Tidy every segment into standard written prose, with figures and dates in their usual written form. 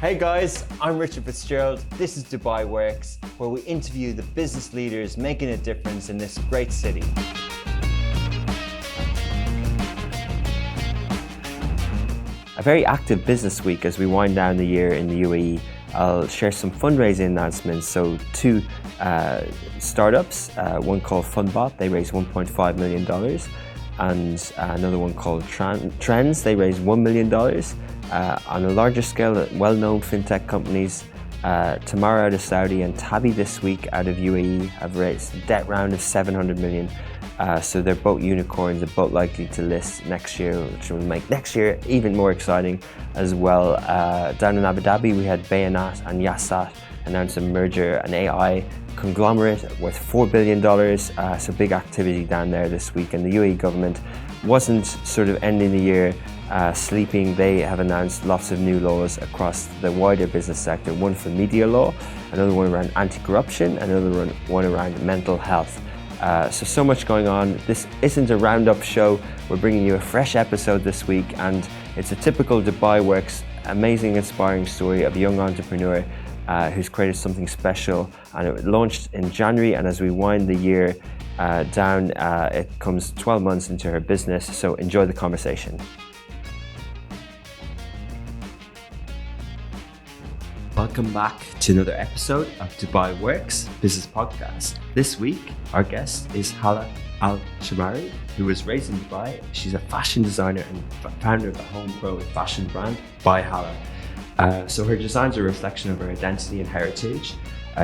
Hey guys, I'm Richard Fitzgerald. This is Dubai Works, where we interview the business leaders making a difference in this great city. A very active business week as we wind down the year in the UAE. I'll share some fundraising announcements. So two startups, one called Fundbot, they raised $1.5 million, and another one called Trends, they raised $1 million. On a larger scale, well-known fintech companies, Tamara out of Saudi and Tabi this week out of UAE have raised a debt round of 700 million. So they're both unicorns, they're both likely to list next year, which will make next year even more exciting as well. Down in Abu Dhabi, we had Bayanat and Yasat announce a merger, an AI conglomerate worth $4 billion. So big activity down there this week. And the UAE government wasn't sort of ending the year sleeping. They have announced lots of new laws across the wider business sector, one for media law, another one around anti-corruption, another one around mental health. So much going on. This isn't a roundup show. We're bringing you a fresh episode this week, and it's a typical Dubai Works, amazing, inspiring story of a young entrepreneur who's created something special, and it launched in January, and as we wind the year down, it comes 12 months into her business, so enjoy the conversation. Welcome back to another episode of Dubai Works Business Podcast. This week, our guest is Hala Al Shammari, who was raised in Dubai. She's a fashion designer and founder of a homegrown fashion brand, by Hala. So her designs are a reflection of her identity and heritage.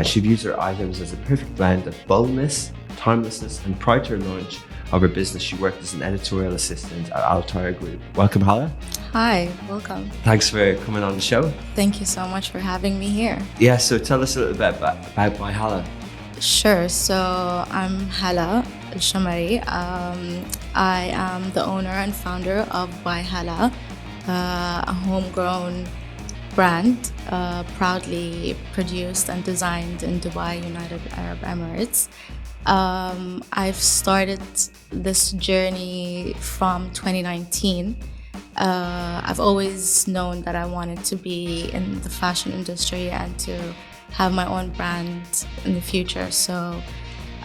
She views her items as a perfect blend of boldness, timelessness, and prior to her launch of her business, she worked as an editorial assistant at Tayer Group. Welcome, Hala. Hi, welcome. Thanks for coming on the show. Thank you so much for having me here. Yeah, so tell us a little bit about by Hala. Sure, so I'm Hala Al Shammari. I am the owner and founder of By Hala, a homegrown brand proudly produced and designed in Dubai, United Arab Emirates. I've started this journey from 2019. I've always known that I wanted to be in the fashion industry and to have my own brand in the future. So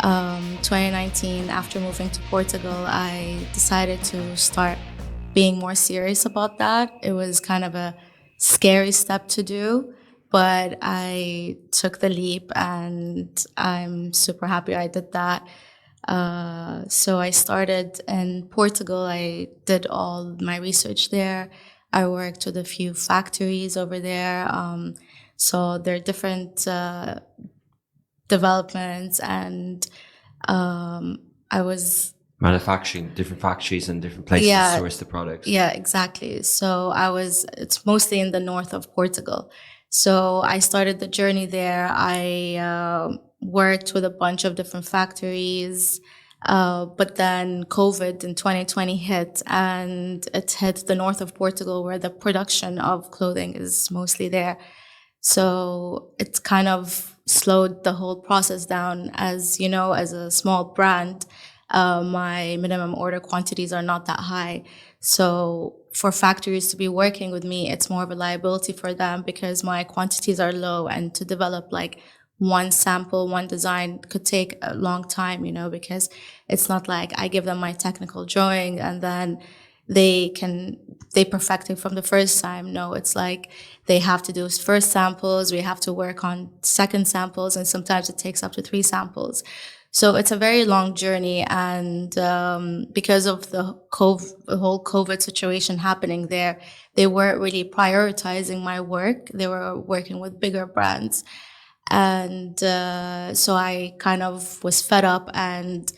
2019, after moving to Portugal, I decided to start being more serious about that. It was kind of a scary step to do, but I took the leap and I'm super happy I did that. So I started in Portugal. I did all my research there. I worked with a few factories over there. So there are different developments, and I was manufacturing, different factories and different places to source the products. Yeah, exactly. So it's mostly in the north of Portugal. So I started the journey there. I worked with a bunch of different factories, but then COVID in 2020 hit, and it hit the north of Portugal where the production of clothing is mostly there. So it kind of slowed the whole process down. As you know, as a small brand, my minimum order quantities are not that high. So for factories to be working with me, it's more of a liability for them because my quantities are low, and to develop like one sample, one design could take a long time, because it's not like I give them my technical drawing and then they perfect it from the first time. No, it's like they have to do first samples, we have to work on second samples, and sometimes it takes up to 3 samples. So it's a very long journey, and because of the whole COVID situation happening there, they weren't really prioritizing my work. They were working with bigger brands. And so I kind of was fed up and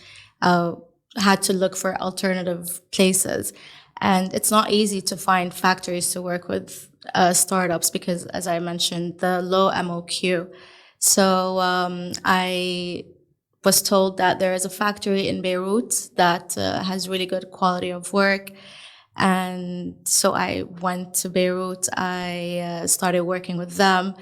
had to look for alternative places. And it's not easy to find factories to work with startups because, as I mentioned, the low MOQ. So I was told that there is a factory in Beirut that has really good quality of work. And so I went to Beirut. I started working with them.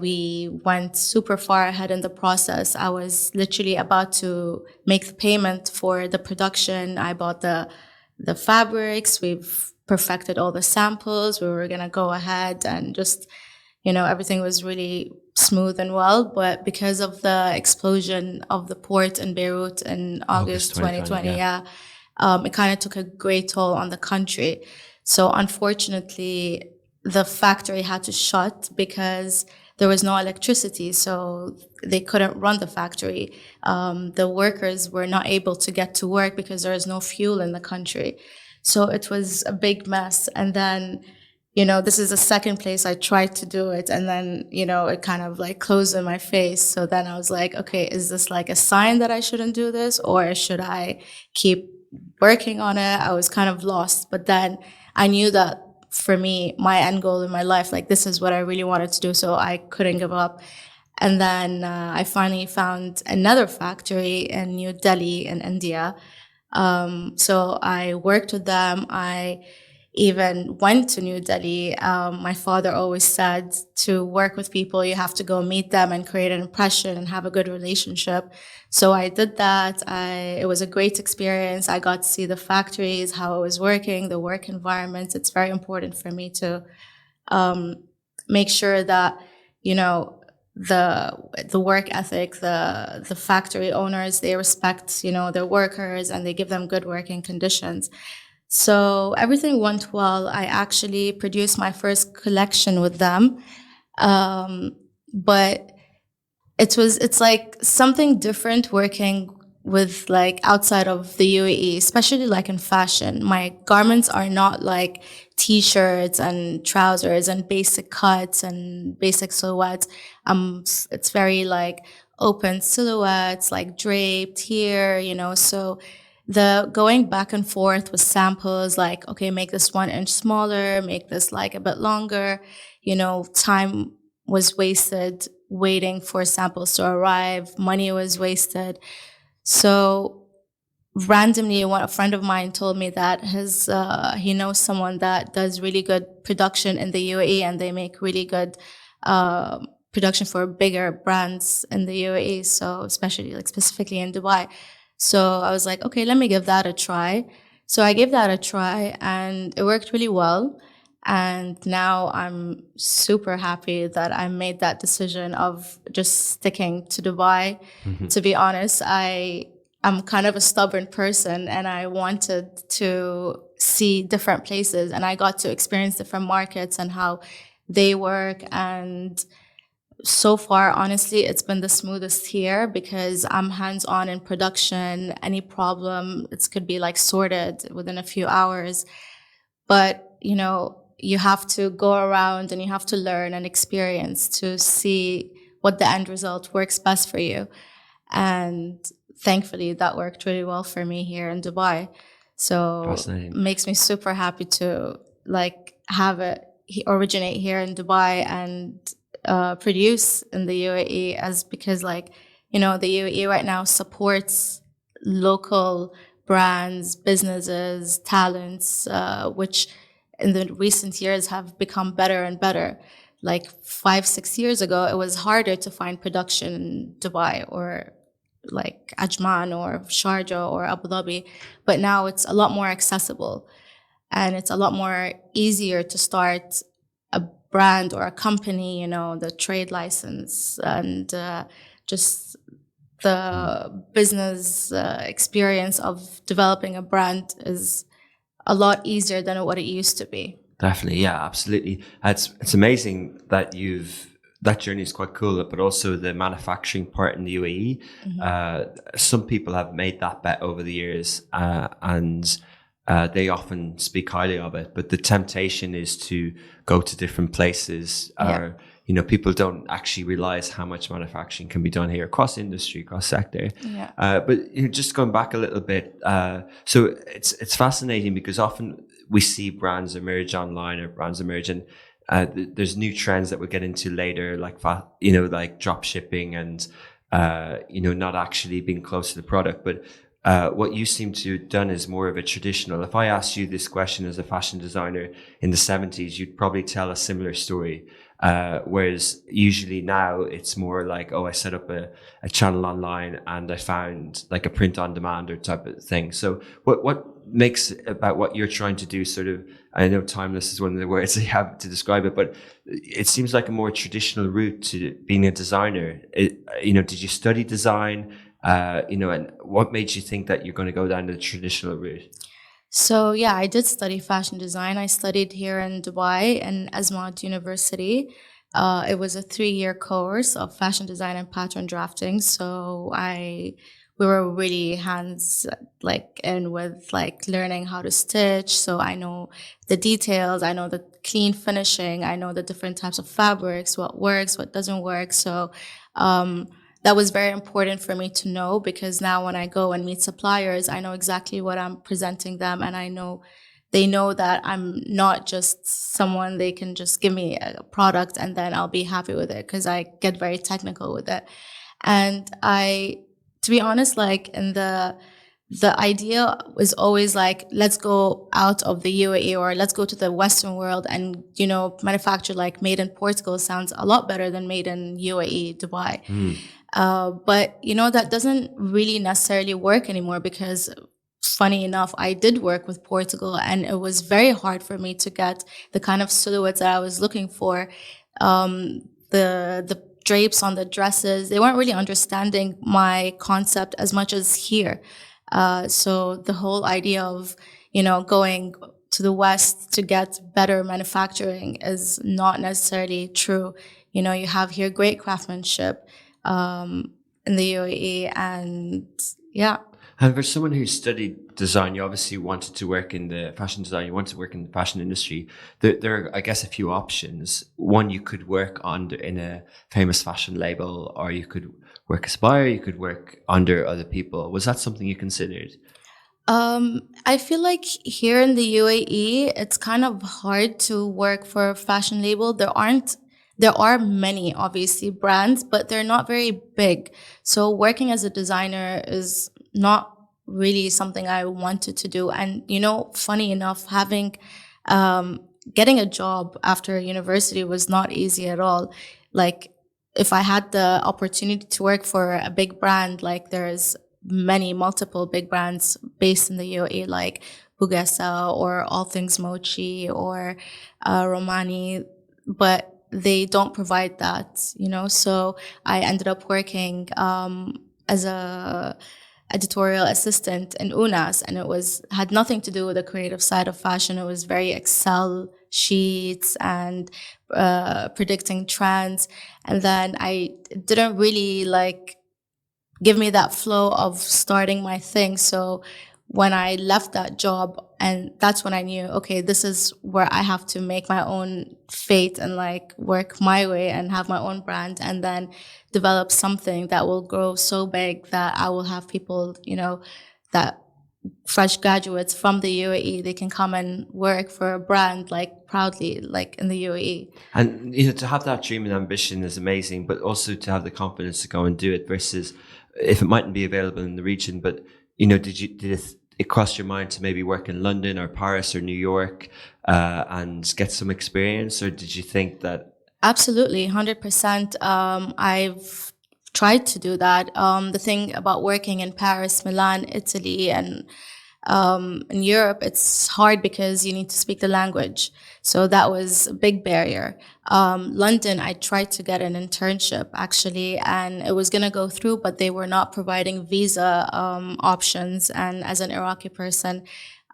We went super far ahead in the process. I was literally about to make the payment for the production. I bought the fabrics. We've perfected all the samples. We were going to go ahead and just, everything was really smooth and well. But because of the explosion of the port in Beirut in August 2020, it kind of took a great toll on the country. So unfortunately, the factory had to shut because there was no electricity, so they couldn't run the factory. The workers were not able to get to work because there is no fuel in the country. So it was a big mess. And then, this is the second place I tried to do it. And then, it kind of like closed in my face. So then I was like, okay, is this like a sign that I shouldn't do this, or should I keep working on it? I was kind of lost. But then I knew that for me, my end goal in my life, like this is what I really wanted to do. So I couldn't give up. And then I finally found another factory in New Delhi in India. So I worked with them. I even went to New Delhi. My father always said to work with people, you have to go meet them and create an impression and have a good relationship. So I did that. It was a great experience. I got to see the factories, how it was working, the work environment. It's very important for me to make sure that, the work ethic, the factory owners, they respect, their workers, and they give them good working conditions. So everything went well. I actually produced my first collection with them. But it's like something different working with like outside of the UAE, especially like in fashion. My garments are not like t-shirts and trousers and basic cuts and basic silhouettes. It's very like open silhouettes, like draped here, so the going back and forth with samples, like, okay, make this 1 inch smaller, make this like a bit longer, time was wasted waiting for samples to arrive. Money was wasted. So randomly, a friend of mine told me that he knows someone that does really good production in the UAE, and they make really good production for bigger brands in the UAE. So especially like specifically in Dubai. So I was like, okay, let me give that a try. So I gave that a try, and it worked really well. And now I'm super happy that I made that decision of just sticking to Dubai. Mm-hmm. To be honest, I'm kind of a stubborn person, and I wanted to see different places, and I got to experience different markets and how they work. And so far, honestly, it's been the smoothest here because I'm hands-on in production. Any problem, it could be like sorted within a few hours. But, you have to go around and you have to learn and experience to see what the end result works best for you. And thankfully, that worked really well for me here in Dubai. So it makes me super happy to like have it originate here in Dubai and produce in the UAE, because like, the UAE right now supports local brands, businesses, talents, which in the recent years have become better and better. Like 5-6 years ago, it was harder to find production in Dubai or like Ajman or Sharjah or Abu Dhabi, but now it's a lot more accessible, and it's a lot more easier to start a brand or a company, the trade license and just the business experience of developing a brand is a lot easier than what it used to be. Definitely, yeah, absolutely. It's amazing that that journey is quite cool, but also the manufacturing part in the UAE. Mm-hmm. Some people have made that bet over the years, and they often speak highly of it. But the temptation is to go to different places, or people don't actually realize how much manufacturing can be done here across industry, across sector. Yeah. But just going back a little bit, so it's fascinating because often we see brands emerge online or brands emerge, and there's new trends that we'll get into later, like like drop shipping and not actually being close to the product. But what you seem to have done is more of a traditional. If I asked you this question as a fashion designer in the 70s, you'd probably tell a similar story. Whereas usually now it's more like, oh, I set up a channel online and I found like a print on demand or type of thing. So what makes about what you're trying to do sort of, I know timeless is one of the words you have to describe it, but it seems like a more traditional route to being a designer. Did you study design? And what made you think that you're going to go down the traditional route? So yeah, I did study fashion design. I studied here in Dubai in Asmat University. It was a 3-year course of fashion design and pattern drafting. So we were really hands like in with like learning how to stitch. So I know the details. I know the clean finishing. I know the different types of fabrics, what works, what doesn't work. So that was very important for me to know, because now when I go and meet suppliers, I know exactly what I'm presenting them, and I know they know that I'm not just someone they can just give me a product and then I'll be happy with it, because I get very technical with it. And to be honest, like in the idea was always like, let's go out of the UAE or let's go to the Western world and, manufacture like made in Portugal sounds a lot better than made in UAE, Dubai. But, that doesn't really necessarily work anymore, because funny enough, I did work with Portugal and it was very hard for me to get the kind of silhouettes that I was looking for. The drapes on the dresses, they weren't really understanding my concept as much as here. So the whole idea of, going to the West to get better manufacturing is not necessarily true. You have here great craftsmanship in the UAE, and yeah. And for someone who studied design, you obviously wanted to work in the fashion design, you wanted to work in the fashion industry. There are, I guess, a few options. One, you could work in a famous fashion label, or you could work as a buyer, you could work under other people. Was that something you considered? I feel like here in the UAE, it's kind of hard to work for a fashion label. There are many, obviously, brands, but they're not very big. So working as a designer is not really something I wanted to do. And, funny enough, getting a job after university was not easy at all. Like, if I had the opportunity to work for a big brand, like there's multiple big brands based in the UAE, like Bugasa or All Things Mochi or Romani, but they don't provide that, So I ended up working as a editorial assistant in UNAS, and it had nothing to do with the creative side of fashion. It was very Excel sheets and predicting trends. And then I didn't really give me that flow of starting my thing. So when I left that job, and that's when I knew, okay, this is where I have to make my own fate and work my way and have my own brand, and then develop something that will grow so big that I will have people, that fresh graduates from the UAE, they can come and work for a brand proudly, in the UAE. And to have that dream and ambition is amazing, but also to have the confidence to go and do it, versus if it mightn't be available in the region, but did it cross your mind to maybe work in London or Paris or New York and get some experience, or did you think that? Absolutely, 100%. I've tried to do that. The thing about working in Paris, Milan, Italy, and in Europe, it's hard because you need to speak the language. So that was a big barrier. London, I tried to get an internship actually, and it was going to go through, but they were not providing visa options. And as an Iraqi person,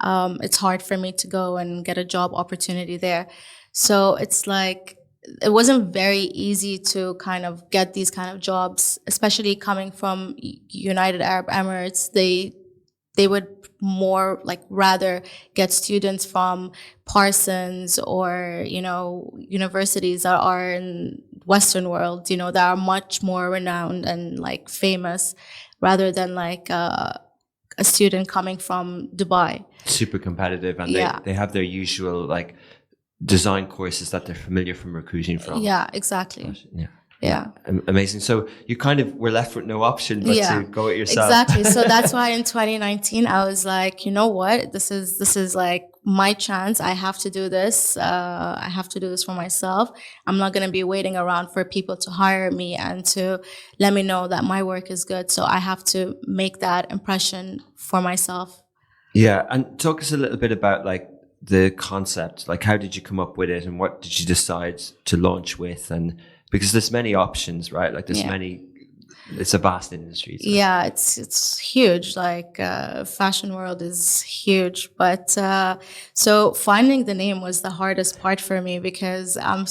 it's hard for me to go and get a job opportunity there. So it's it wasn't very easy to kind of get these kind of jobs, especially coming from United Arab Emirates. They would more rather get students from Parsons or, universities that are in Western world, that are much more renowned and famous, rather than a student coming from Dubai. Super competitive, and yeah. they have their usual design courses that they're familiar from recruiting from. Yeah, exactly. Yeah. Yeah. Amazing. So you kind of were left with no option but to go it yourself. Exactly. So that's why in 2019 I was like, you know what? This is like my chance. I have to do this. I have to do this for myself. I'm not going to be waiting around for people to hire me and to let me know that my work is good. So I have to make that impression for myself. Yeah. And talk us a little bit about like the concept. Like, how did you come up with it, and what did you decide to launch with? And because there's many options, right? Like there's many, it's a vast industry. So. Yeah, it's huge. Like fashion world is huge, but so finding the name was the hardest part for me because I'm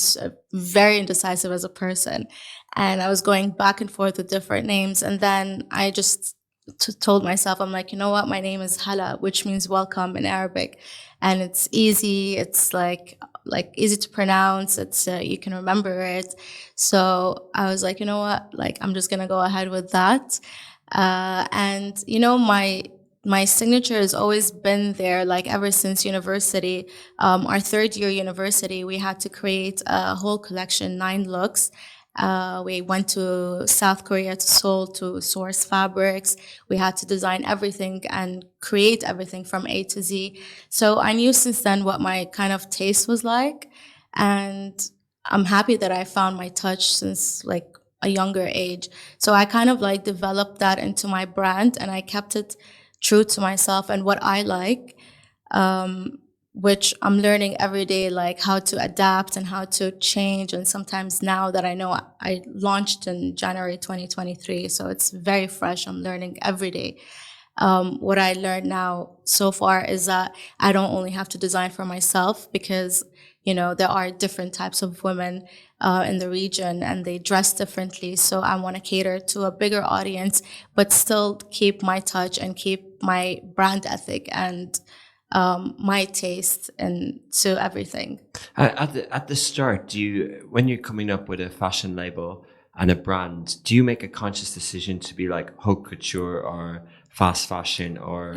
very indecisive as a person, and I was going back and forth with different names, and then I just told myself, I'm like, you know what, my name is Hala, which means welcome in Arabic, and it's easy. It's like easy to pronounce. It's you can remember it. So I was like, you know what, like I'm just gonna go ahead with that. And you know, my signature has always been there, like ever since university. Our third year university, we had to create a whole collection, 9 looks. We went to South Korea, to Seoul, to source fabrics. We had to design everything and create everything from A to Z. So I knew since then what my kind of taste was like. And I'm happy that I found my touch since like a younger age. So I kind of like developed that into my brand, and I kept it true to myself and what I like. Which I'm learning every day, like how to adapt and how to change. And sometimes now that I know, I launched in January 2023, so it's very fresh. I'm learning every day. What I learned now so far is that I don't only have to design for myself, because, you know, there are different types of women in the region and they dress differently. So I want to cater to a bigger audience, but still keep my touch and keep my brand ethic and my taste into everything. At the start, when you're coming up with a fashion label and a brand, do you make a conscious decision to be like haute couture or fast fashion or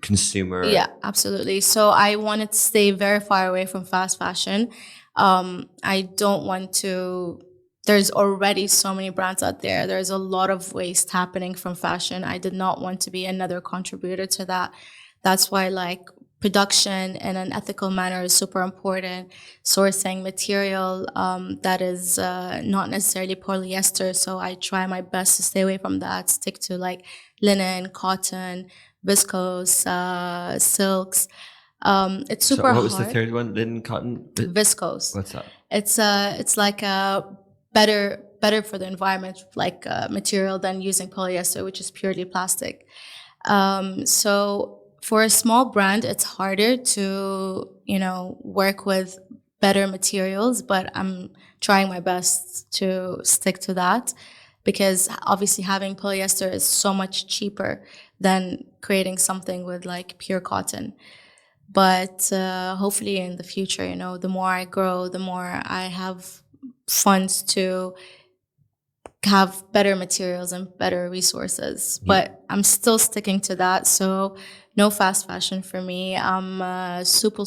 consumer? Yeah, absolutely. So I wanted to stay very far away from fast fashion. I don't want to. There's already so many brands out there. There's a lot of waste happening from fashion. I did not want to be another contributor to that. That's why, like, production in an ethical manner is super important. Sourcing material that is not necessarily polyester. So I try my best to stay away from that. Stick to like linen, cotton, viscose, silks. It's super hard. So what was the third one? Linen, cotton, viscose. What's that? It's like a better for the environment, like material than using polyester, which is purely plastic. So for a small brand, it's harder to, you know, work with better materials, but I'm trying my best to stick to that, because obviously having polyester is so much cheaper than creating something with like pure cotton. But hopefully in the future, you know, the more I grow, the more I have funds to have better materials and better resources. But I'm still sticking to that. So no fast fashion for me. I'm super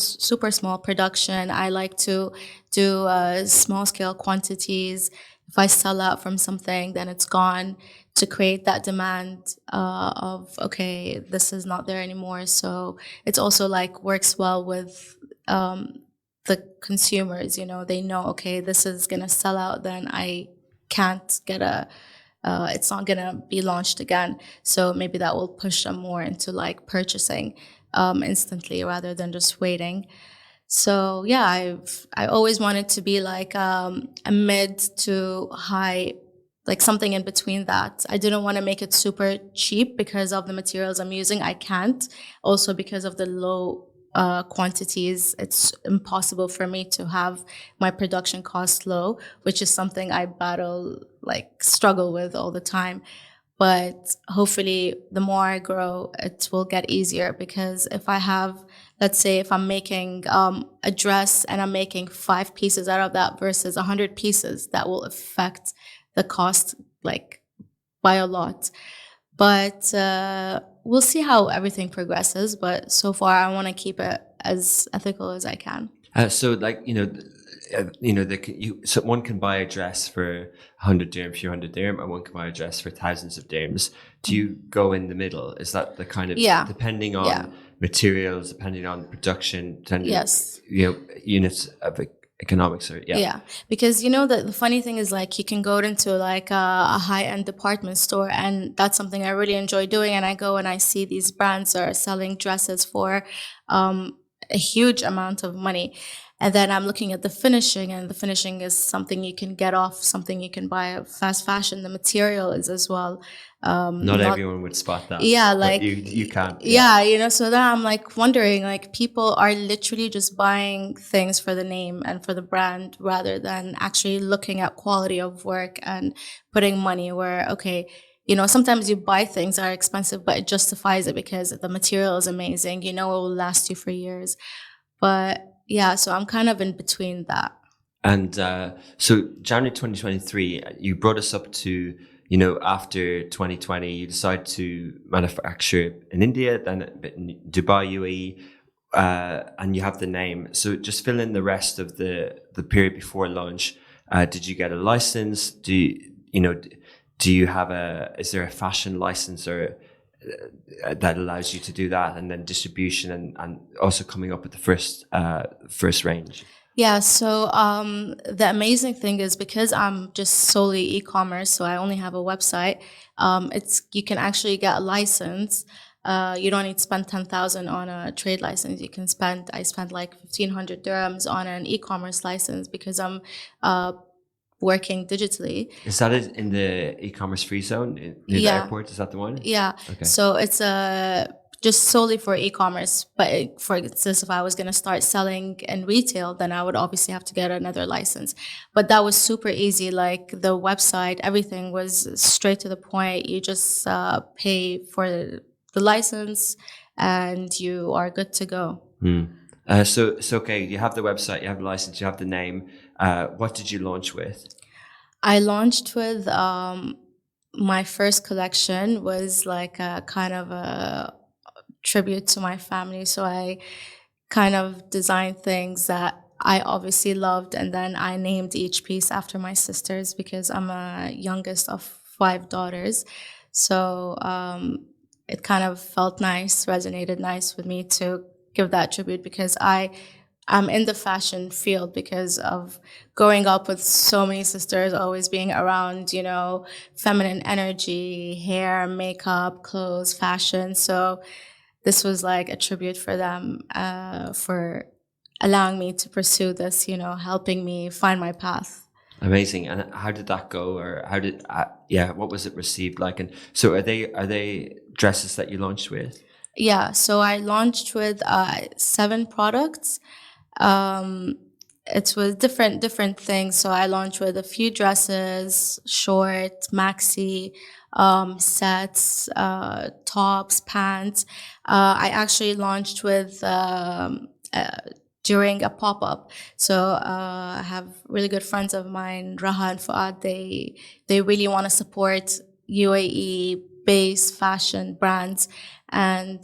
small production. I like to do small scale quantities. If I sell out from something, then it's gone, to create that demand of, okay, this is not there anymore. So it's also like works well with the consumers. You know, they know, okay, this is gonna sell out, then I can't get it's not gonna be launched again. So maybe that will push them more into like purchasing instantly rather than just waiting. So yeah, I always wanted to be like a mid to high, like something in between that. I didn't want to make it super cheap because of the materials I'm using. I can't. Also because of the low quantities, it's impossible for me to have my production cost low, which is something I struggle with all the time. But hopefully the more I grow, it will get easier, because if I have, let's say if I'm making a dress and I'm making 5 pieces out of that versus 100 pieces, that will affect the cost like by a lot. But we'll see how everything progresses. But so far, I want to keep it as ethical as I can. So, like, you know, so one can buy a dress for 100 dirham, few hundred dirham, and one can buy a dress for thousands of dirhams. Do you go in the middle? Is that the kind of, Yeah. depending Yeah. on materials, depending on production, depending, Yes. units of economics, or Yeah, because the funny thing is, like, you can go into like a high-end department store, and that's something I really enjoy doing. And I go and I see these brands are selling dresses for a huge amount of money, and then I'm looking at the finishing, and the finishing is something you can get off, something you can buy at fast fashion. The material is as well. Not everyone would spot that. Yeah, but like you can. yeah, so then I'm like wondering, like, people are literally just buying things for the name and for the brand rather than actually looking at quality of work and putting money where, okay, sometimes you buy things that are expensive, but it justifies it because the material is amazing, it will last you for years. But yeah, so I'm kind of in between that. And so January 2023, you brought us up to, after 2020, you decided to manufacture in India, then in Dubai, UAE, and you have the name. So just fill in the rest of the period before launch. Did you get a license? Do you have is there a fashion license or that allows you to do that, and then distribution and also coming up with the first range? Yeah, so the amazing thing is, because I'm just solely e-commerce, so I only have a website. You can actually get a license. You don't need to spend 10,000 on a trade license. I spent like 1,500 dirhams on an e-commerce license because I'm working digitally. Is that it in the e-commerce free zone near the airport? Is that the one? Yeah. Okay. So it's just solely for e-commerce. But for instance, if I was going to start selling in retail, then I would obviously have to get another license. But that was super easy. Like, the website, everything was straight to the point. You just pay for the license and you are good to go. So okay, you have the website, you have the license, you have the name. What did you launch with? I launched with my first collection was like a kind of a tribute to my family. So I kind of designed things that I obviously loved, and then I named each piece after my sisters because I'm a youngest of 5 daughters. So it kind of felt nice, resonated nice with me to give that tribute, because I'm in the fashion field because of growing up with so many sisters, always being around, feminine energy, hair, makeup, clothes, fashion. So this was like a tribute for them, for allowing me to pursue this, helping me find my path. Amazing. And how did that go? Or what was it received like? And so are they dresses that you launched with? Yeah, so I launched with 7 products. It was different things. So I launched with a few dresses, short, maxi, sets, tops, pants. I actually launched with during a pop-up. So I have really good friends of mine, Raha and Fuad. They really want to support UAE based fashion brands, and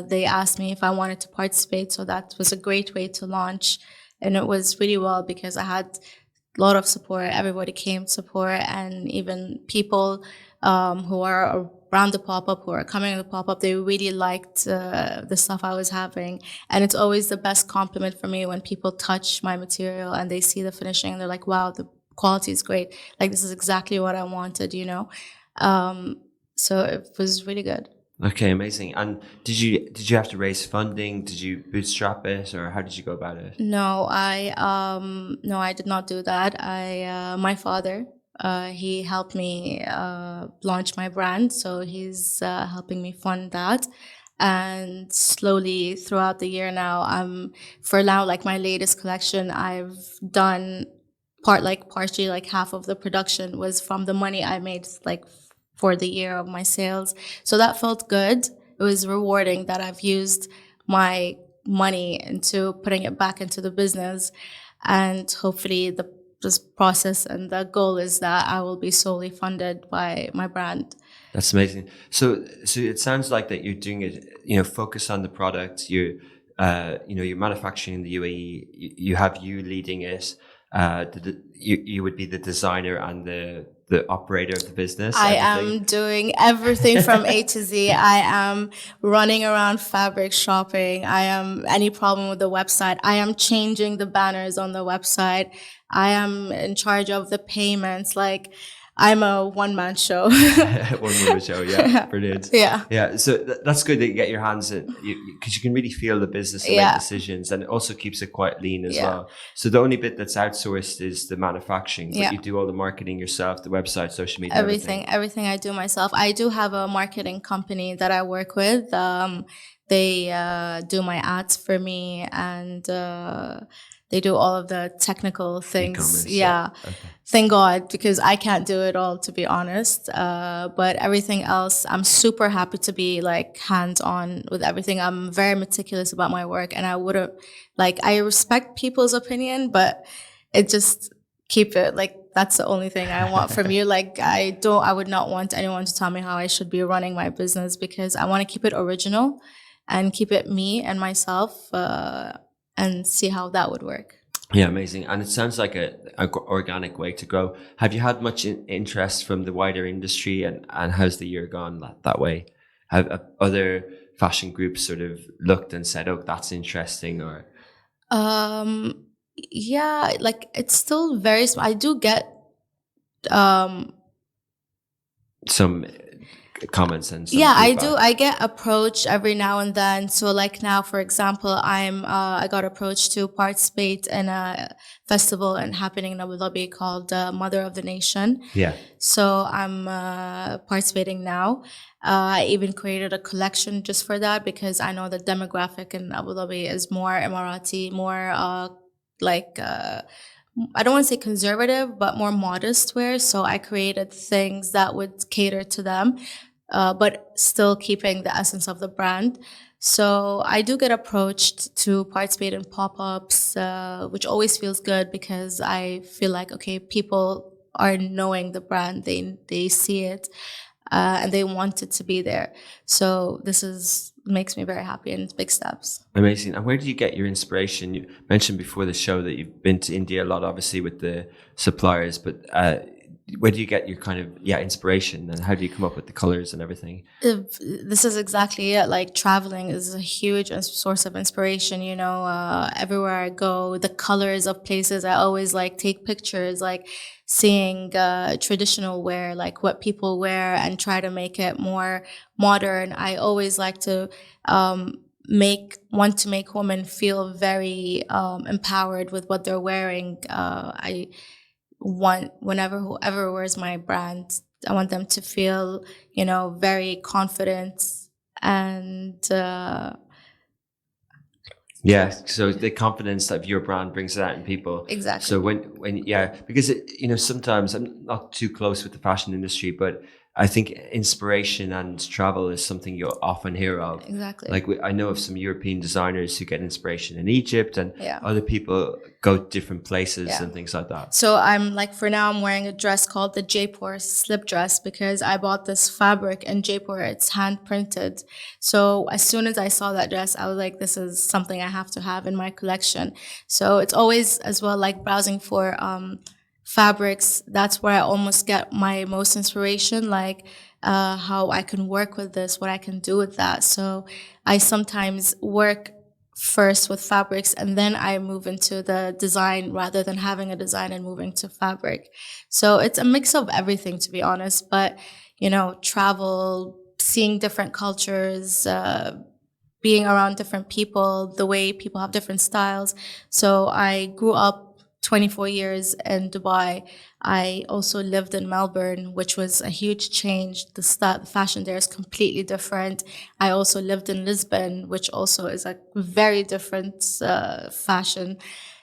they asked me if I wanted to participate. So that was a great way to launch, and it was really well because I had a lot of support. Everybody came to support, and even people who are around the pop-up, who are coming to the pop-up, they really liked the stuff I was having. And it's always the best compliment for me when people touch my material and they see the finishing and they're like, wow, the quality is great. Like, this is exactly what I wanted, So it was really good. Okay, amazing. And did you have to raise funding? Did you bootstrap it, or how did you go about it? No, I did not do that. My father, he helped me launch my brand, so he's helping me fund that. And slowly throughout the year now, for now, like my latest collection, I've done partially, like half of the production was from the money I made, like for the year of my sales. So that felt good. It was rewarding that I've used my money into putting it back into the business. And hopefully this process and the goal is that I will be solely funded by my brand. That's amazing. So it sounds like that you're doing it, focus on the product. You're manufacturing in the UAE. You have you leading it. You would be the designer and the operator of the business. I Everything. am doing everything from A to Z. I am running around fabric shopping. I am any problem with the website. I am changing the banners on the website. I am in charge of the payments. Like, I'm a one-man show. One woman show, yeah, brilliant. Yeah. Yeah, so that's good that you get your hands in, because you can really feel the business and make decisions, and it also keeps it quite lean as well. So the only bit that's outsourced is the manufacturing, but you do all the marketing yourself, the website, social media, everything I do myself. I do have a marketing company that I work with. They do my ads for me, and they do all of the technical things. E-commerce, Okay. Thank God, because I can't do it all, to be honest. But everything else, I'm super happy to be like hands-on with everything. I'm very meticulous about my work, and I respect people's opinion, but it just keep it like, that's the only thing I want from you. Like, I would not want anyone to tell me how I should be running my business, because I want to keep it original and keep it me and myself, and see how that would work. Yeah, amazing. And it sounds like a organic way to grow. Have you had much interest from the wider industry, and how's the year gone that way? Have other fashion groups sort of looked and said, oh, that's interesting, or? Yeah, like, it's still very small. I do get some comments and some I feedback. do. I get approached every now and then. So like now, for example, I got approached to participate in a festival happening in Abu Dhabi called Mother of the Nation. Yeah. So I'm participating now. I even created a collection just for that, because I know the demographic in Abu Dhabi is more Emirati, more I don't want to say conservative, but more modest wear. So I created things that would cater to them, but still keeping the essence of the brand. So I do get approached to participate in pop-ups, which always feels good, because I feel like, okay, people are knowing the brand, they see it, and they want it to be there. So this makes me very happy, and it's big steps. Amazing. And where do you get your inspiration? You mentioned before the show that you've been to India a lot, obviously with the suppliers, but where do you get your kind of inspiration, and how do you come up with the colors and everything? This is exactly it. Like, traveling is a huge source of inspiration. You know, everywhere I go, the colors of places, I always like take pictures, like seeing traditional wear, like what people wear, and try to make it more modern. I always like to want to make women feel very empowered with what they're wearing. I want, whoever wears my brand, I want them to feel, very confident, and so the confidence of your brand brings that in people. Exactly. So when because sometimes I'm not too close with the fashion industry, but I think inspiration and travel is something you'll often hear of. Exactly. Like, I know of some European designers who get inspiration in Egypt, and other people go to different places and things like that. So for now, I'm wearing a dress called the Jaipur slip dress, because I bought this fabric in Jaipur. It's hand printed. So as soon as I saw that dress, I was like, this is something I have to have in my collection. So it's always as well, like, browsing for fabrics. That's where I almost get my most inspiration, like how I can work with this, what I can do with that. So I sometimes work first with fabrics, and then I move into the design, rather than having a design and moving to fabric. So it's a mix of everything, to be honest. But, travel, seeing different cultures, being around different people, the way people have different styles. So I grew up 24 years in Dubai. I also lived in Melbourne, which was a huge change. The fashion there is completely different. I also lived in Lisbon, which also is a very different fashion.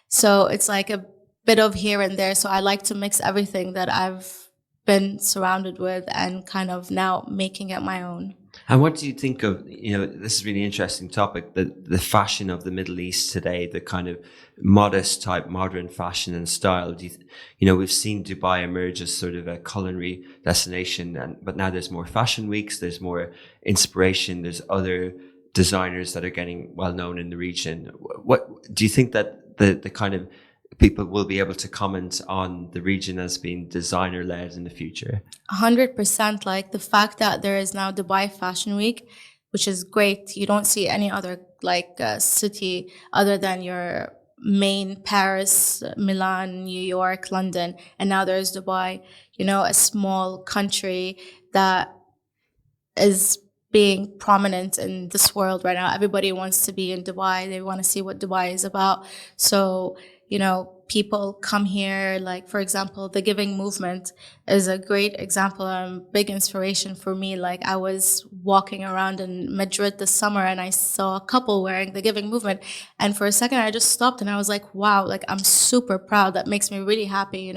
So it's like a bit of here and there. So I like to mix everything that I've been surrounded with, and kind of now making it my own. And what do you think of, this is a really interesting topic, the fashion of the Middle East today, the kind of modest type modern fashion and style? We've seen Dubai emerge as sort of a culinary destination, but now there's more fashion weeks, there's more inspiration, there's other designers that are getting well known in the region. What do you think that the kind of people will be able to comment on the region as being designer led in the future. 100%. Like the fact that there is now Dubai Fashion Week, which is great. You don't see any other city other than your main Paris, Milan, New York, London, and now there's Dubai. A small country that is being prominent in this world right now. Everybody wants to be in Dubai. They want to see what Dubai is about. So, people come here, like, for example, the giving movement is a great example and big inspiration for me. Like, I was walking around in Madrid this summer and I saw a couple wearing the giving movement. And for a second, I just stopped and I was like, wow, like, I'm super proud. That makes me really happy,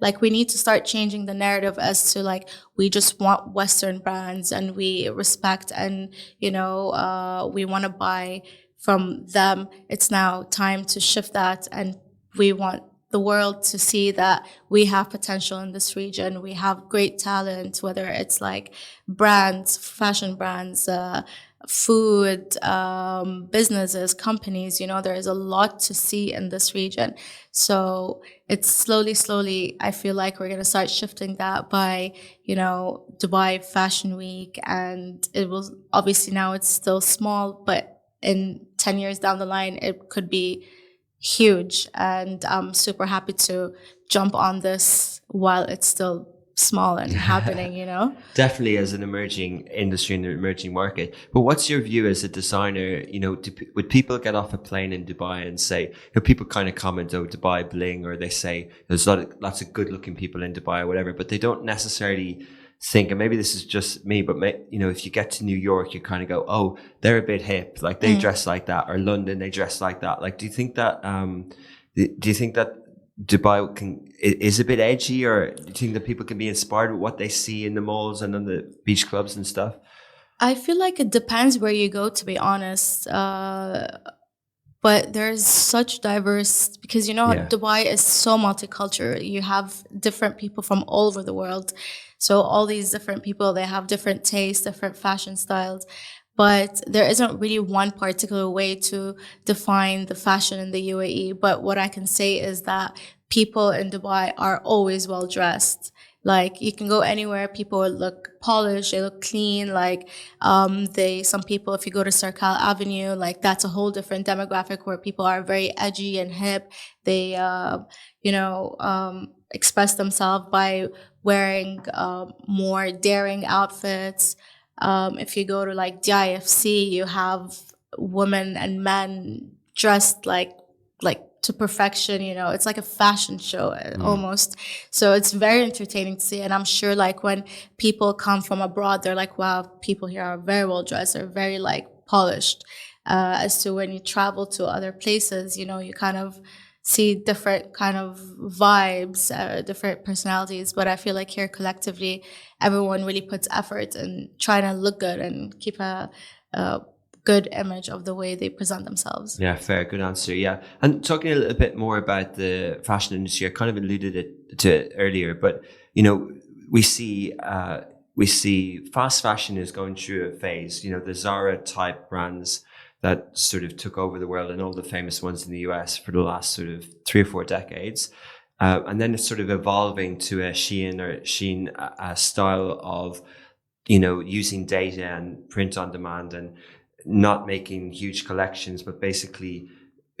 Like, we need to start changing the narrative as to, like, we just want Western brands and we respect and, we want to buy from them. It's now time to shift that, and we want the world to see that we have potential in this region. We have great talent, whether it's like brands, fashion brands, food, businesses, companies. There is a lot to see in this region. So it's slowly, I feel like we're going to start shifting that by, Dubai Fashion Week. And it will, obviously now it's still small, but in 10 years down the line, it could be huge. And I'm super happy to jump on this while it's still small and happening, Definitely as an emerging industry in the emerging market. But what's your view as a designer? Would people get off a plane in Dubai and say, people kind of comment, oh, Dubai bling, or they say there's lots of good looking people in Dubai or whatever, but they don't necessarily think, and maybe this is just me, but if you get to New York, you kind of go, oh, they're a bit hip, like they dress like that, or London, they dress like that. Like, do you think that Dubai is a bit edgy, or do you think that people can be inspired with what they see in the malls and on the beach clubs and stuff? I feel like it depends where you go, to be honest. But there's such diverse, because Dubai is so multicultural. You have different people from all over the world. So all these different people, they have different tastes, different fashion styles. But there isn't really one particular way to define the fashion in the UAE. But what I can say is that people in Dubai are always well dressed. Like, you can go anywhere, people look polished, they look clean. Like, some people, if you go to Sarkal Avenue, like, that's a whole different demographic where people are very edgy and hip. They, express themselves by wearing more daring outfits. If you go to like DIFC, you have women and men dressed like to perfection. It's like a fashion show almost. So it's very entertaining to see. And I'm sure, like, when people come from abroad, they're like, wow, people here are very well dressed, they're very like polished. As to when you travel to other places, you kind of see different kind of vibes, different personalities. But I feel like here collectively, everyone really puts effort in trying to look good and keep a good image of the way they present themselves. Yeah, fair, good answer. Yeah, and talking a little bit more about the fashion industry, I kind of alluded to it earlier, but we see fast fashion is going through a phase. The Zara type brands that sort of took over the world, and all the famous ones in the US for the last sort of 3 or 4 decades. And then it's sort of evolving to a Shein style of, using data and print on demand and not making huge collections, but basically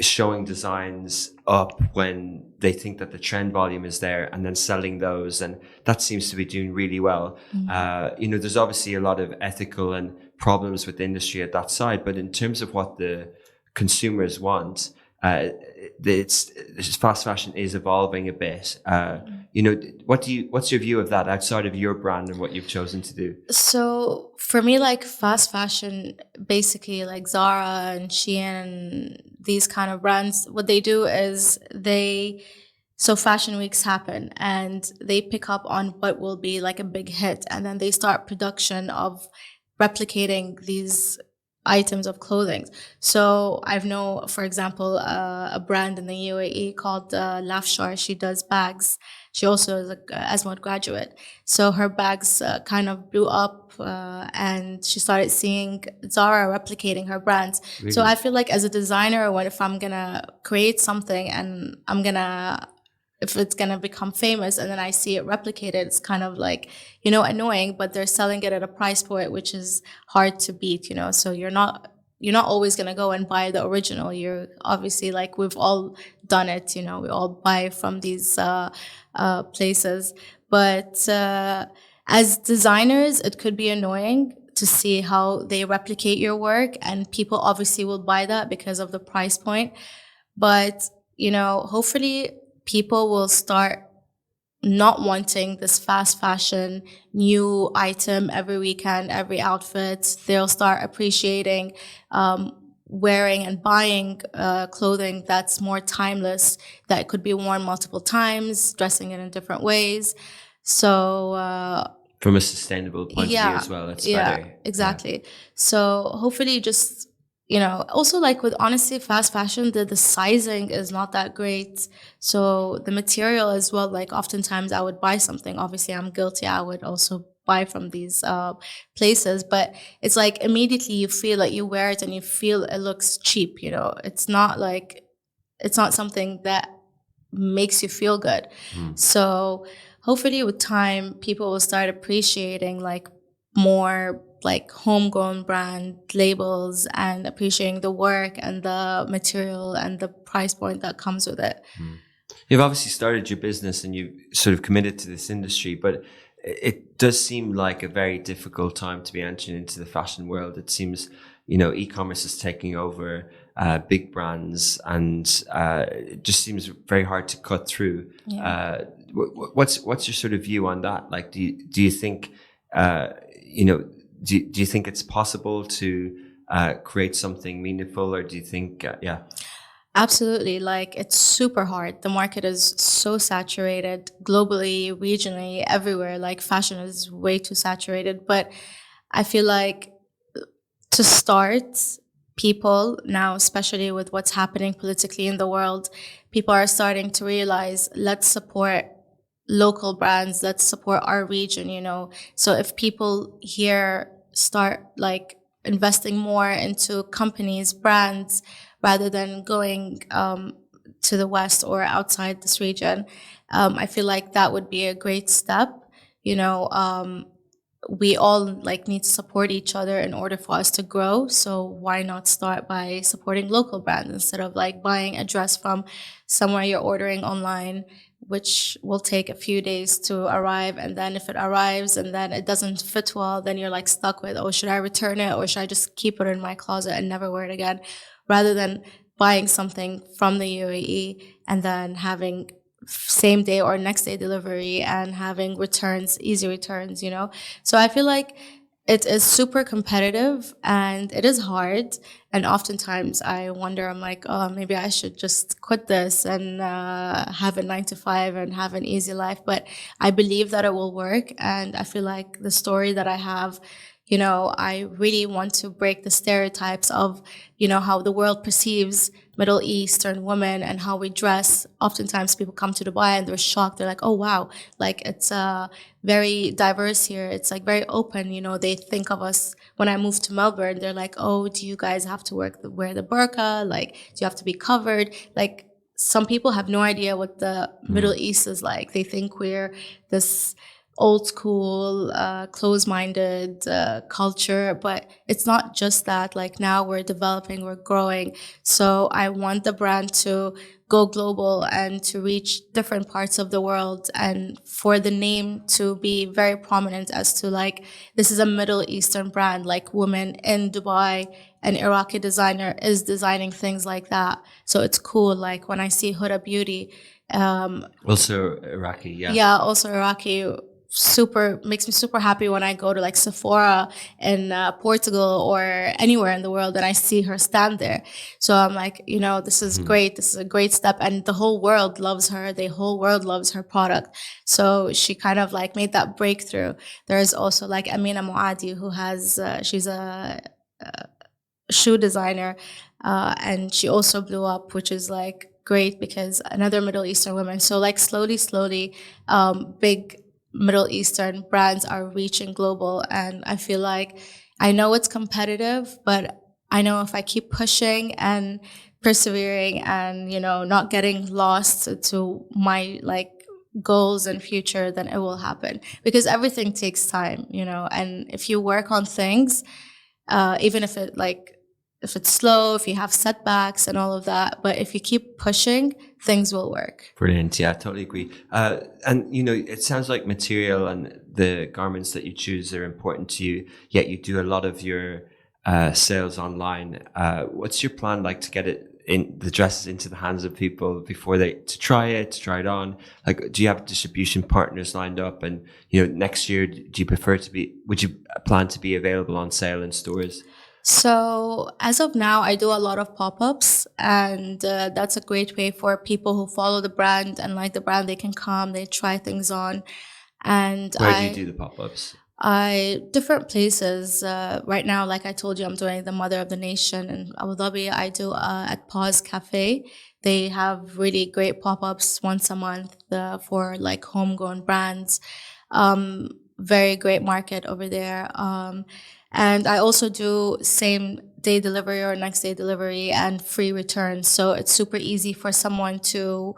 showing designs up when they think that the trend volume is there and then selling those. And that seems to be doing really well. Mm-hmm. There's obviously a lot of ethical and problems with the industry at that side, but in terms of what the consumers want, fast fashion is evolving a bit. What's your view of that outside of your brand and what you've chosen to do? So for me, like, fast fashion, basically like Zara and Shein and these kind of brands, what they do is so fashion weeks happen and they pick up on what will be like a big hit, and then they start production of replicating these items of clothing. So I've know, for example, a brand in the UAE called Lafshar. She does bags. She also is a Asmod graduate. So her bags kind of blew up, and she started seeing Zara replicating her brands. Really? So I feel like as a designer, what if I'm gonna create something and if it's gonna become famous and then I see it replicated, it's kind of like, annoying, but they're selling it at a price point which is hard to beat, So you're not always gonna go and buy the original. You're obviously, like, we've all done it, we all buy from these places. But as designers, it could be annoying to see how they replicate your work, and people obviously will buy that because of the price point. But, hopefully people will start not wanting this fast fashion new item every weekend, every outfit. They'll start appreciating wearing and buying clothing that's more timeless, that could be worn multiple times, dressing it in different ways. So from a sustainable point of view as well, it's better. Exactly. So hopefully just, also, like, with, honestly, fast fashion, the sizing is not that great. So the material as well, like, oftentimes I would buy something. Obviously, I'm guilty. I would also buy from these places, but it's like immediately you feel like you wear it and you feel it looks cheap. It's not something that makes you feel good. So hopefully with time, people will start appreciating, like, more, like, homegrown brand labels, and appreciating the work and the material and the price point that comes with it. You've obviously started your business and you've sort of committed to this industry, but it does seem like a very difficult time to be entering into the fashion world. It seems, e-commerce is taking over big brands, and it just seems very hard to cut through. Yeah. What's your sort of view on that? Like, do you think, do you think it's possible to create something meaningful, or do you think, Absolutely. Like, it's super hard. The market is so saturated globally, regionally, everywhere. Like, fashion is way too saturated. But I feel like to start, people now, especially with what's happening politically in the world, people are starting to realize, let's support local brands, let's support our region, So if people here start, like, investing more into companies, brands, rather than going to the West or outside this region, I feel like that would be a great step. We all, like, need to support each other in order for us to grow. So why not start by supporting local brands instead of, like, buying a dress from somewhere you're ordering online, which will take a few days to arrive. And then if it arrives and then it doesn't fit well, then you're, like, stuck with, oh, should I return it or should I just keep it in my closet and never wear it again? Rather than buying something from the UAE and then having same day or next day delivery and having returns, easy returns, So I feel like it is super competitive and it is hard. And oftentimes I wonder, I'm like, oh, maybe I should just quit this and have a 9 to 5 and have an easy life. But I believe that it will work. And I feel like the story that I have, I really want to break the stereotypes of, how the world perceives Middle Eastern women and how we dress. Oftentimes people come to Dubai and they're shocked. They're like, oh, wow, like, it's very diverse here. It's, like, very open. They think of us, when I moved to Melbourne, they're like, oh, do you guys have to wear the burqa? Like, do you have to be covered? Like, some people have no idea what the Middle East is like. They think we're this old school, close-minded culture, but it's not just that. Like, now we're developing, we're growing. So I want the brand to go global and to reach different parts of the world, and for the name to be very prominent as to, like, this is a Middle Eastern brand, like, women in Dubai, an Iraqi designer is designing things like that. So it's cool. Like, when I see Huda Beauty, also Iraqi, yeah, also Iraqi, makes me super happy when I go to, like, Sephora in Portugal or anywhere in the world and I see her stand there. So I'm like, this is great. This is a great step. And the whole world loves her. The whole world loves her product. So she kind of, like, made that breakthrough. There's also, like, Amina Muadi, who has, she's a shoe designer, and she also blew up, which is like great because another Middle Eastern woman. So like slowly, big Middle Eastern brands are reaching global, and I feel like I know it's competitive, but I know if I keep pushing and persevering and not getting lost to my like goals and future, then it will happen because everything takes time, and if you work on things, even if it's slow, if you have setbacks and all of that, but if you keep pushing, things will work. Brilliant. Yeah, I totally agree. And it sounds like material and the garments that you choose are important to you, yet you do a lot of your sales online. What's your plan like to get the dresses into the hands of people before to try it on? Like, do you have distribution partners lined up? And, next year, would you plan to be available on sale in stores? So as of now, I do a lot of pop-ups, and that's a great way for people who follow the brand and like the brand. They can come, they try things on. And where do you do the pop-ups? Different places. Right now, like I told you, I'm doing the Mother of the Nation in Abu Dhabi. I do at Pause Cafe. They have really great pop-ups once a month for like homegrown brands. Very great market over there. And I also do same day delivery or next day delivery and free returns. So it's super easy for someone to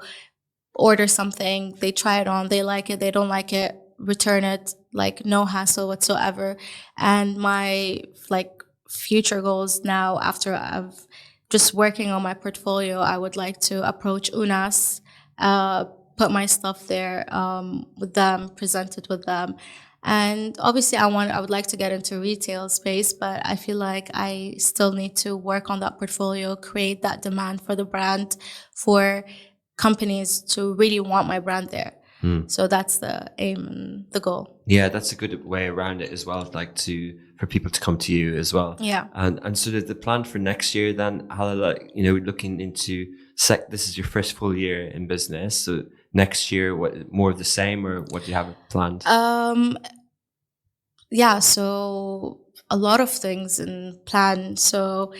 order something, they try it on, they like it, they don't like it, return it, like no hassle whatsoever. And my like future goals now, after I've just working on my portfolio, I would like to approach UNAS, put my stuff there with them, present it with them. And obviously I would like to get into retail space, but I feel like I still need to work on that portfolio, create that demand for the brand, for companies to really want my brand there. So that's the aim and the goal. Yeah, that's a good way around it as well, like for people to come to you as well. Yeah. And sort of the plan for next year then, Hala, looking into this is your first full year in business. So next year, what, more of the same, or what do you have planned? Yeah, so a lot of things in plan. So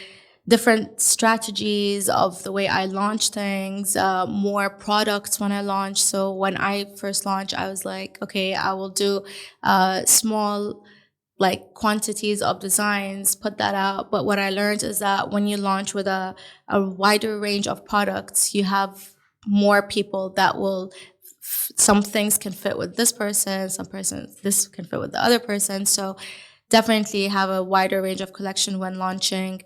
different strategies of the way I launch things, more products when I launch. So when I first launched, I was like, okay, I will do small like quantities of designs, put that out. But what I learned is that when you launch with a wider range of products, you have more people that will, some things can fit with this person, this can fit with the other person. So definitely have a wider range of collection when launching.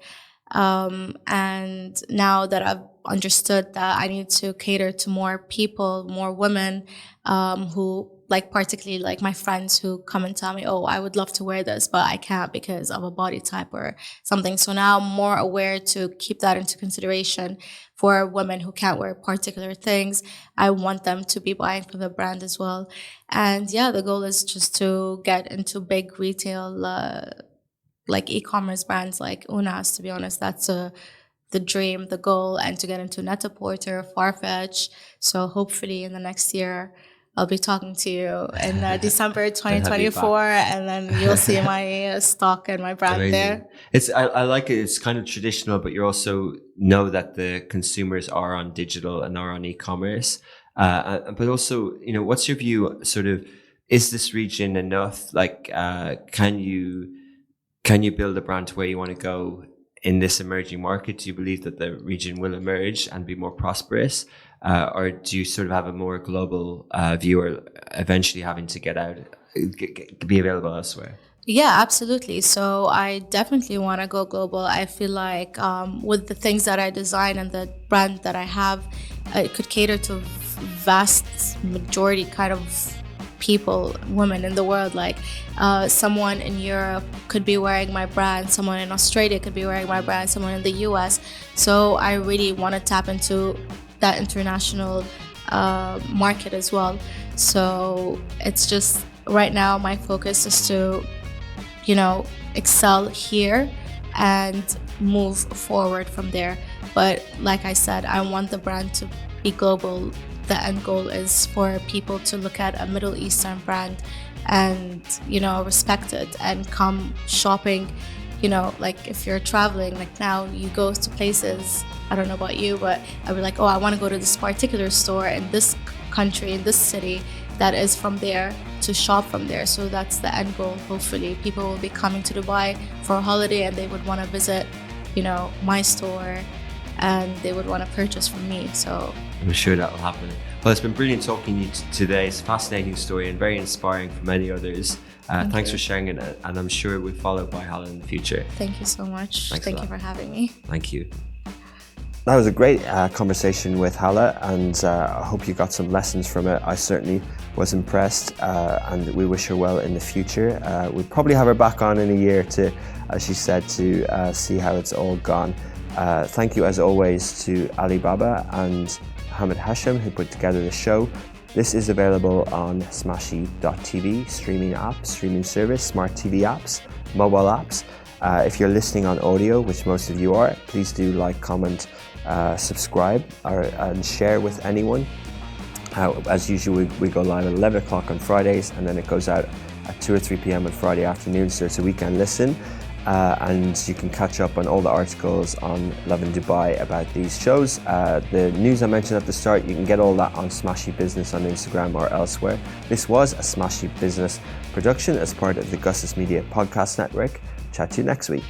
And now that I've understood that I need to cater to more people, more women, who like particularly like my friends who come and tell me, oh, I would love to wear this, but I can't because of a body type or something. So now I'm more aware to keep that into consideration for women who can't wear particular things. I want them to be buying from the brand as well. And yeah, the goal is just to get into big retail, like e-commerce brands like UNAS, to be honest. That's the dream, the goal, and to get into Net-a-Porter, Farfetch. So hopefully in the next year, I'll be talking to you in December 2024, and then you'll see my stock and my brand. Amazing. There. I like it. It's kind of traditional, but you also know that the consumers are on digital and are on e-commerce. But also, what's your view? Sort of, is this region enough? Like, can you build a brand to where you want to go in this emerging market? Do you believe that the region will emerge and be more prosperous? Or do you sort of have a more global view, or eventually having to get out, be available elsewhere? Yeah, absolutely. So I definitely want to go global. I feel like with the things that I design and the brand that I have, it could cater to vast majority kind of people, women in the world. Like someone in Europe could be wearing my brand, someone in Australia could be wearing my brand, someone in the US. So I really want to tap into that international market as well. So it's just right now my focus is to, excel here and move forward from there. But like I said, I want the brand to be global. The end goal is for people to look at a Middle Eastern brand and, respect it and come shopping you know, like if you're traveling, like now you go to places, I don't know about you, but I would like, oh, I want to go to this particular store in this country, in this city that is from there, to shop from there. So that's the end goal. Hopefully people will be coming to Dubai for a holiday and they would want to visit, you know, my store, and they would want to purchase from me. So I'm sure that will happen. Well, it's been brilliant talking to you today. It's a fascinating story and very inspiring for many others. Thanks for sharing it, and I'm sure we'll follow by Hala in the future. Thank you so much. Thanks Thank you for having me. Thank you. That was a great conversation with Hala, and I hope you got some lessons from it. I certainly was impressed, and we wish her well in the future. We'll probably have her back on in a year to, as she said, to see how it's all gone. Thank you as always to Alibaba and Hamid Hashim, who put together the show. This is available on smashy.tv, streaming app, streaming service, smart TV apps, mobile apps. If you're listening on audio, which most of you are, please do like, comment, subscribe, and share with anyone. As usual, we go live at 11 o'clock on Fridays, and then it goes out at 2 or 3 p.m. on Friday afternoon, so it's a weekend listen. And you can catch up on all the articles on Lovin Dubai about these shows. The news I mentioned at the start, you can get all that on Smashy Business on Instagram or elsewhere. This was a Smashy Business production as part of the Gus's Media Podcast Network. Chat to you next week.